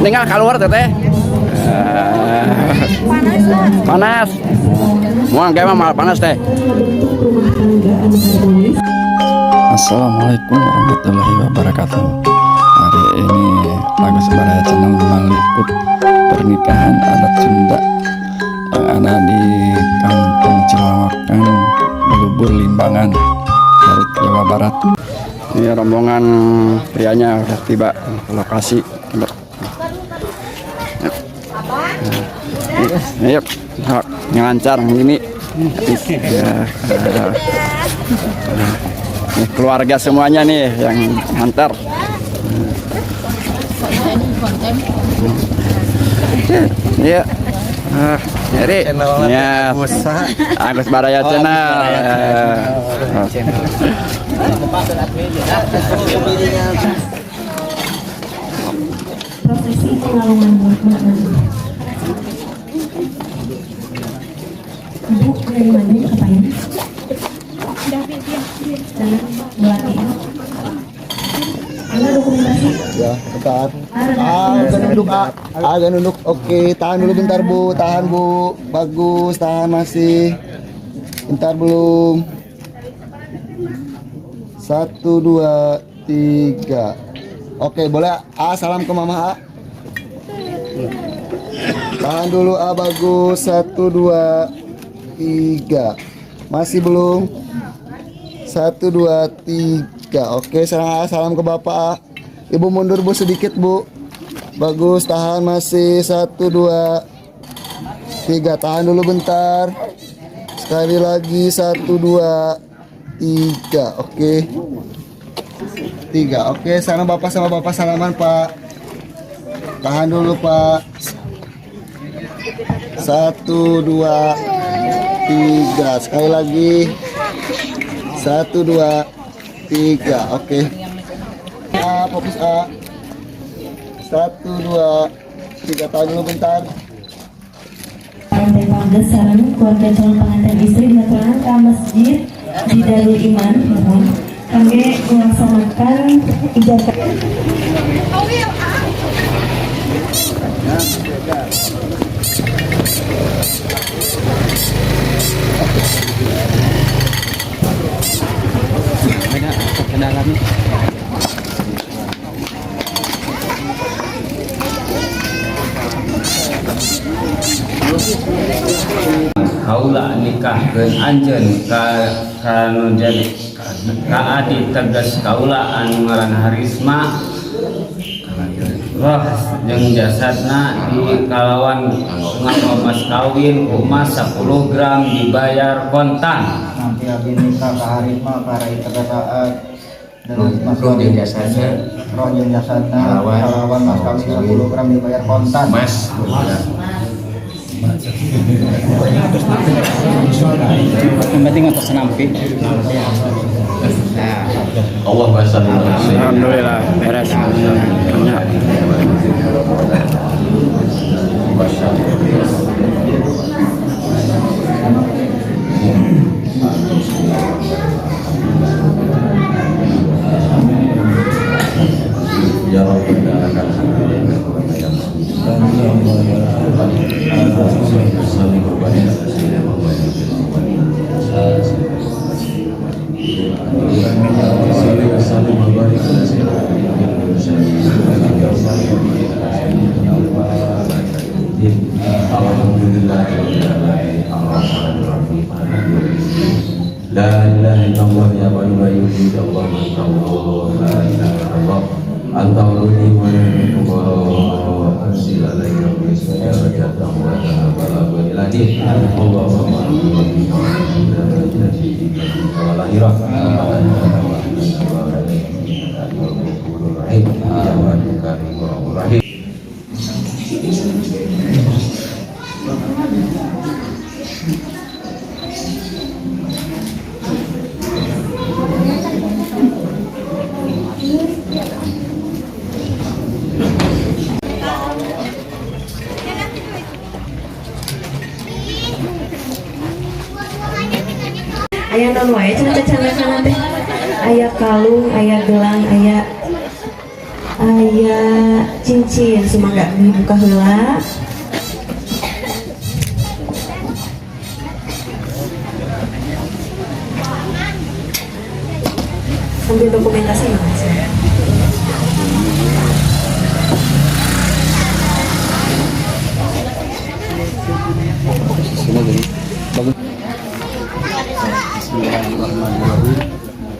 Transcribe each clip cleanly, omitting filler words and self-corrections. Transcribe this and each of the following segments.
Tinggal keluar teteh. Panas. Muang kayak mah panas teh. Assalamualaikum warahmatullahi wabarakatuh. Hari ini Agus Baraya Channel meliput pernikahan adat Sunda yang ada di Kampung Cilawakan, Belubur, Limbangan, Garut, Jawa Barat. Ini rombongan prianya sudah tiba ke lokasi. Yuk, ngelancar ini. Keluarga semuanya nih yang ngantar. Iya. Jadi ya Agus Baraya Channel. Prosesi pengalungan Ibu dari mana katanya? Melati. Ada dokumentasi? Ya, bentar. Agak nunduk. Oke, tahan dulu bentar Bu, tahan Bu. Bagus, tahan masih. Bentar belum. 1, 2, 3. Oke, boleh salam ke Mama A. Tahan dulu bagus. 1, 2, 3. Masih belum. 1, 2, 3. Oke, salam ke Bapak. Ibu mundur Bu sedikit Bu. Bagus, tahan masih. 1, 2, 3. Tahan dulu bentar. Sekali lagi. 1, 2, 3. Oke. 3. Oke, sana Bapak sama Bapak salaman Pak. Tahan dulu Pak. 1, 2, 3. Sekali lagi. 1, 2, 3. Oke. Fokus A. 1, 2, 3. Tahan dulu bentar. Lantai 14 saran keluarga calon pengantin istri dilakukan ke masjid di Darul Iman. Kami melaksanakan ijazah. Kaula nikahkeun anjeun kanu jadi ka adi tegas kaula anu ngaranna Harisma roh jeung jasadna di kalawan mas kawin emas 10 gram dibayar kontan. Nanti abdi nikah ka Harisma para tegas dan mas Roh jeung jasadna roh jeung jasadna kalawan mas kawin 10 gram dibayar kontan. Mas Yang penting untuk senampi. Allah bahasa Alhamdulillah beres. Ya Rabbana La ilaha illallah ya man la yuhid Allah la ilaha illallah anta wali wa yuhibbu ansil alaika bismika rajatan wa ta'ala wa ilahi Allahumma wa lahirah rahim. Ayah non wae cenah-cenah teh. Aya kalung, aya gelang, aya aya cincin sumangga dibuka heula. Sambil dokumentasi Mas.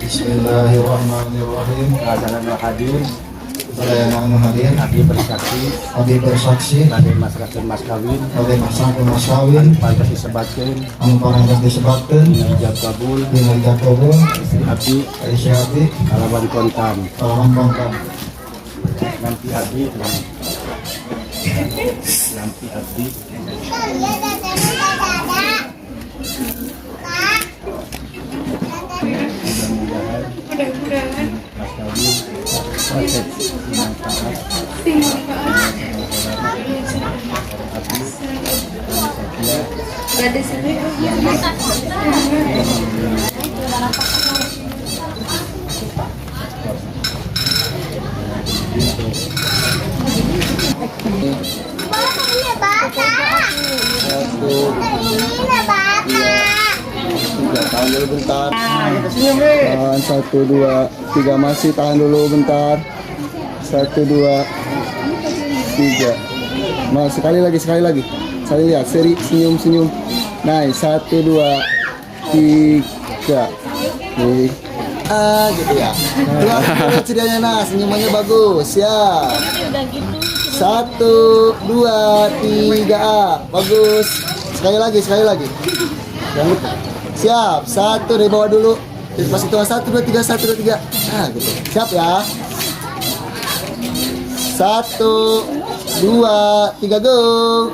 Bismillahirrahmanirrahim. Keadalan hadir. Perayaan hadir. Abdi bersaksi. Raden mas kawin. Pantas disebatkan. Pantas disebatkan. Ijab kabul. Istri abdi. Kalawan kontan. Nanti abdi. Tahan dulu bentar. Tahan 1, 2, 3 masih tahan dulu bentar. 1, 2, 3. Nah, sekali lagi. Saya lihat seri senyum. Nice. 1, 2, 3. Nih. Gitu ya. Lihat sedianya nah, senyumannya bagus ya. 1, 2, 3. Bagus. Sekali lagi. Jangan lupa. Siap. 1 dari bawah dulu. Pas hitungan 1, 2, 3, 1, 2, 3. Nah, gitu. Siap ya. 1, 2, 3, go.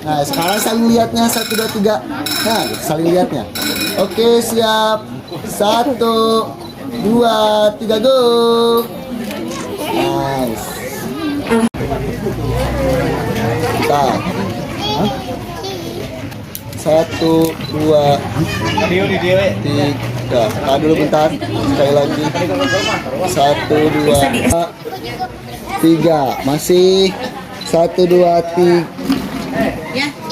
Nah, sekarang saling lihatnya 1, 2, 3. Nah, gitu, saling lihatnya. Oke, siap. 1, 2, 3, go. Nice. Bentar. 1, 2, 3. Tahan dulu bentar. Sekali lagi. 1, 2, 3. Masih. 1, 2, 3.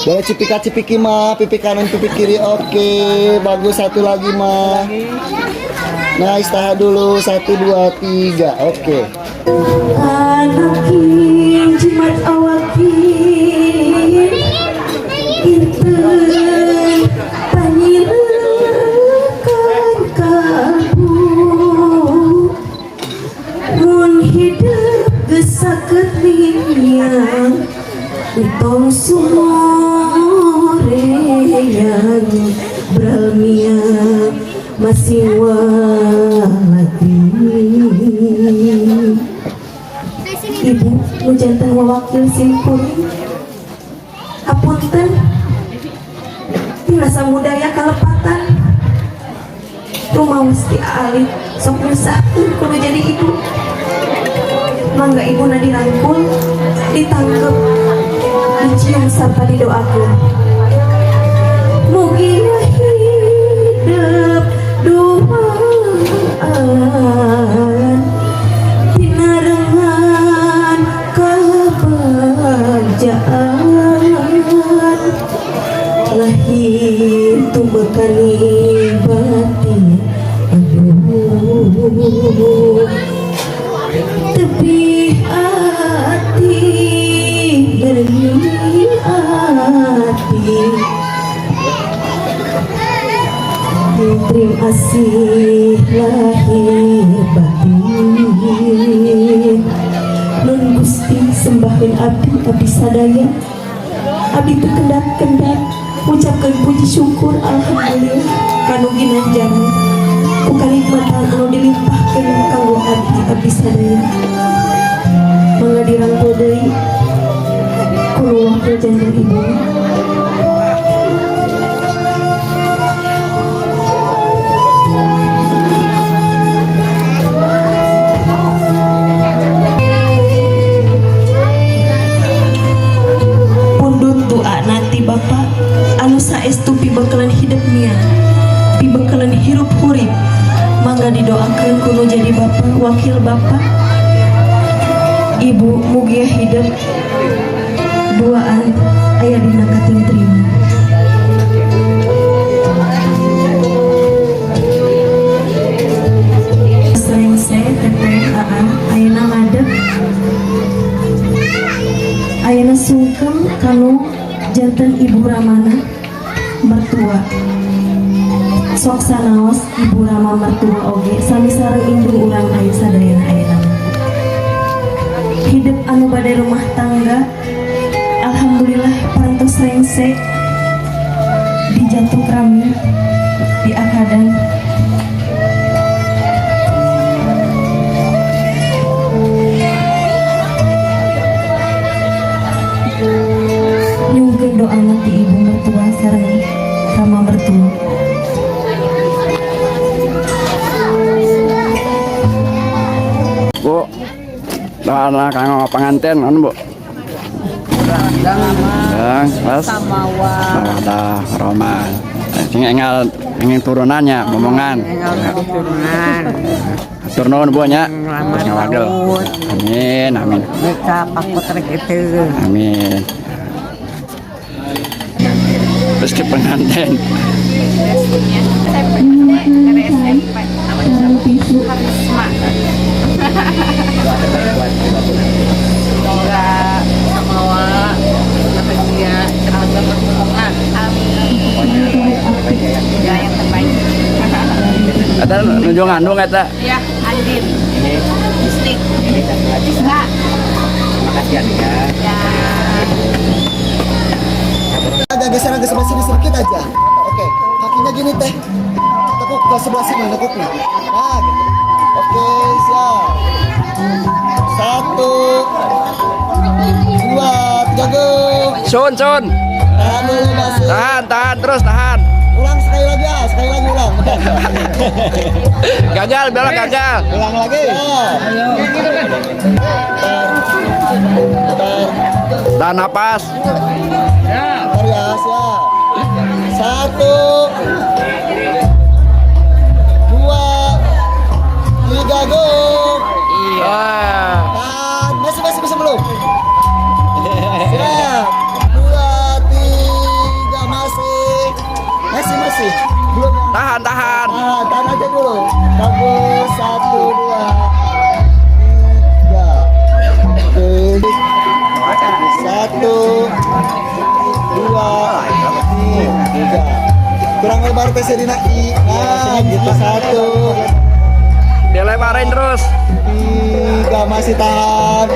Boleh cipika-cipiki mah, pipi kanan, pipi kiri. Oke, bagus. 1 lagi mah. Nice, tahan dulu. 1, 2, 3. Oke. Anakin jimat awakin inten panyilekan kabu mun hidup gesaket liang utong sumore yang beralmia masih walati. Ibu nujantan wawakil simpuri apunten dirasa mudaya kalepatan rumah mesti alih sok nyusahin kudu jadi ibu mangga ibu na dirangkul ditangkep dicium sampai didoakan mugi hidup duaan pinarengan kebahagiaan lahir tumbekani batin aduh tepi hati benih hati terima kasih lahir batin nun gusti sembahin abdi sadaya abdi berkendak-kendak ucapkan puji syukur alhamdulillah kanu ginanjang ku kanikmatan anu dilimpahkeun kanggo abdi sadaya mangga dirangkul deui kuluwah jantung ibu. Bapak anu saestu pibekalan hidupnya pibekalan hirup hurip mangga didoakan kuno jadi bapak wakil bapak Ibu mugia hidup duaan aya dina kating terima. Sering saya TPAA ayeuna ngadeg ayeuna sungkem kanu janten Ibu Ramana mertua. Sok sanaos Ibu Rama mertua oge sami sareng indung urang aya sadayana ayeuna. Hidup anu bade rumah tangga alhamdulillah parantos rengse di jantung rami di akadan. Nyungkeun doa ti ibu mertua sareng Rama mertua. Bu, dah kanggo panganten kan Bu? Dang, pas. Dah, Roman. Sing enggal ingin turunannya, momongan. turunan Atur nuhun Bu nya. Ngawaduh. Amin, amin. mereka pakotrek itu Amin. Terus ke pengantin. Ada nunjuk ngandung eta. ya Andin Mustik enggak Agak geser ke sebelah sini sedikit aja. Oke, kakinya gini teh. Tekuk ke sebelah sini tekuknya. Nah, gitu. Oke, siap. 1 2 3 go. Sun. Tahan dulu masih. Tahan, terus tahan. Ulang sekali lagi ya, sekali lagi ulang. Gagal, bela gagal. Ulang lagi. Bentar. Tahan napas. Bentar ya, siap. 1 2 3 go. Wah. Tahan, masih belum. Siap. 2 3 masih. Belum. Tahan. Tahan aja dulu. Bagus. 1 2 3. Oke. 1 2 3. Kurang lebar teh Sedina I. Nah, gitu 1 Dilebarin terus. 3 masih tahan.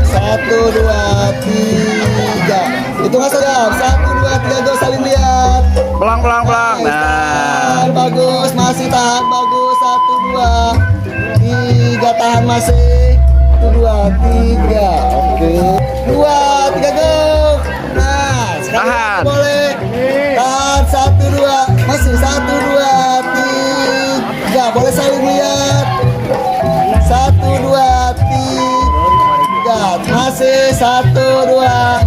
1 2 3. Hitung saja. 1 2 3 go saling lihat. Pelang. Nah. Tahan, bagus, masih tahan, bagus. 1 2 3 tahan masih. 1 2 3. Oke. 2 3 go. Nah, sekarang Tahan. boleh. Tahan 1 2. Masih 1 2 3. Boleh saling lihat. 1 2 3. Masih 1 2.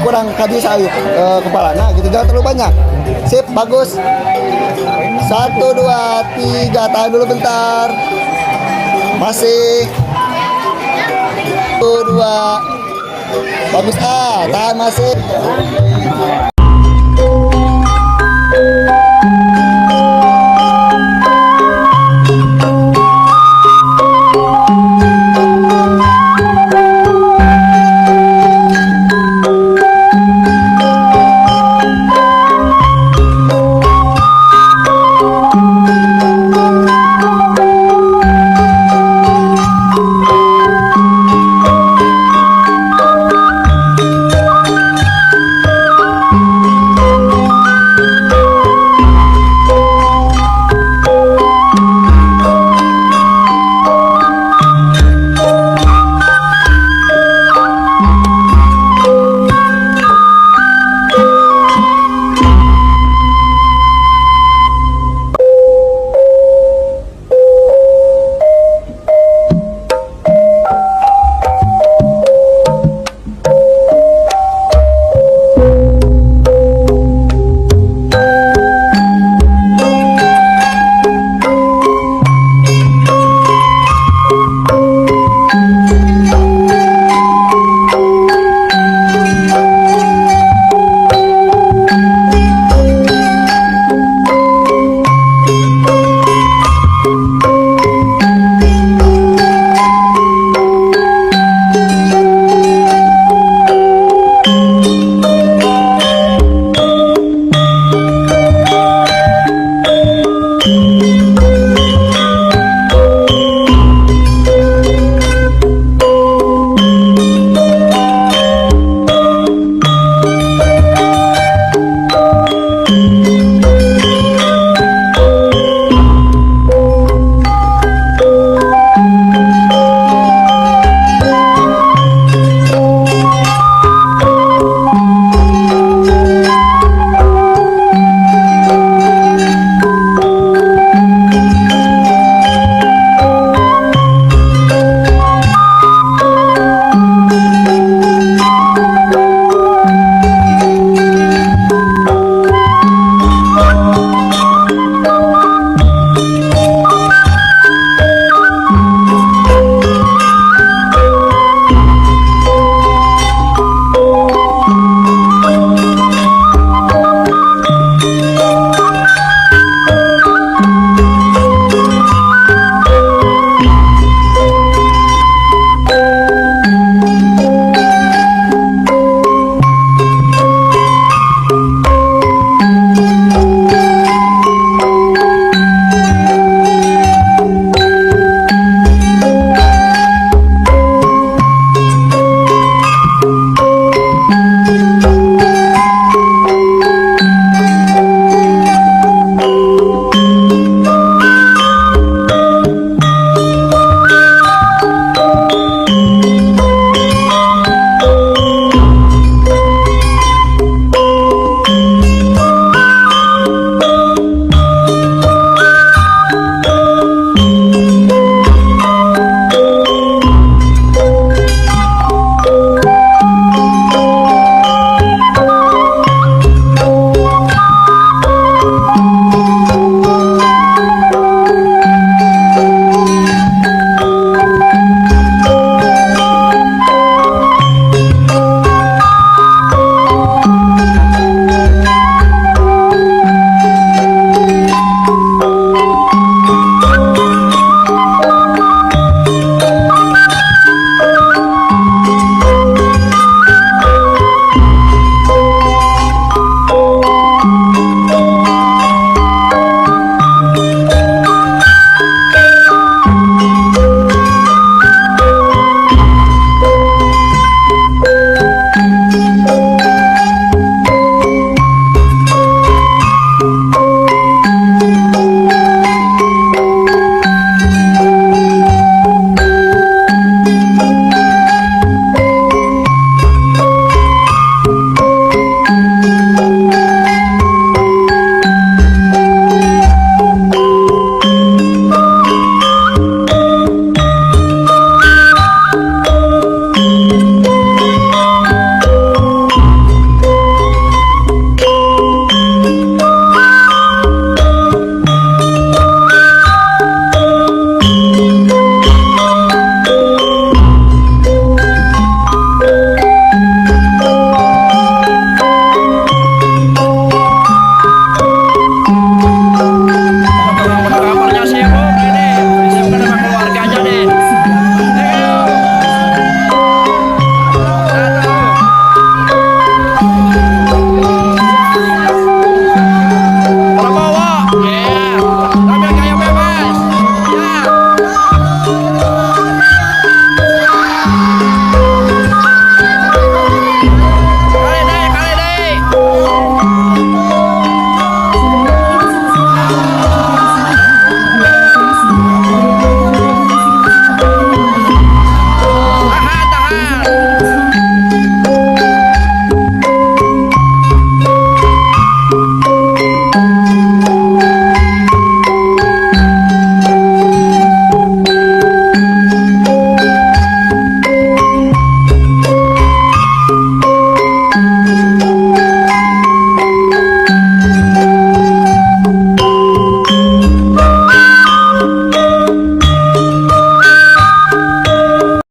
Kurang kabisa ayo kepala. Nah, gitu jangan terlalu banyak. Sip, bagus. 1 2 3. Tahan dulu bentar. Masih. 1 2. Bagus. Tahan masih.